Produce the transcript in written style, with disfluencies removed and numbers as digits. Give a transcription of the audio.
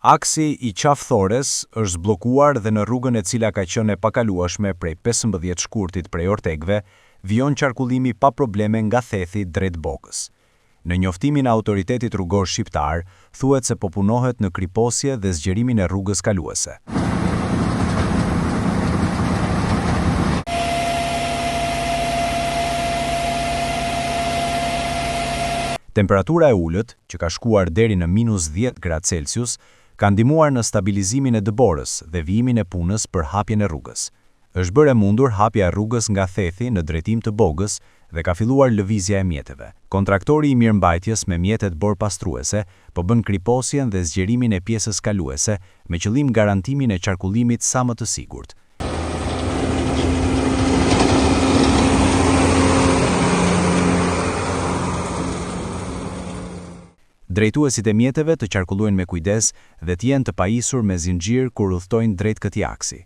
Aksi i Qafthores është zblokuar dhe në rrugën e cila ka qenë e pakalueshme prej 15 shkurtit prej Ortegëve, vijon qarkullimi pa probleme nga Thethi drejt Bogës. Në njoftimin e autoritetit rrugor shqiptar, thuhet se po punohet në kriposje dhe zgjerimin e rrugës kaluese. Temperatura e ulët, që ka shkuar deri në -10°C, ka ndihmuar në stabilizimin e dëborës dhe vijimin e punës për hapjen e rrugës. Është bërë e mundur hapja e rrugës nga Thethi në drejtim të Bogës dhe ka filluar lëvizja e mjeteve. Kontraktori i mirëmbajtjes me mjetet borpastruese po bën kriposjen dhe zgjerimin e pjesës kaluese me qëllim garantimin e qarkullimit sa më të sigurt. Drejtuesit e mjeteve të qarkullojnë me kujdes dhe të jenë të pajisur me zinxhir kur udhtojnë drejt këtij aksi.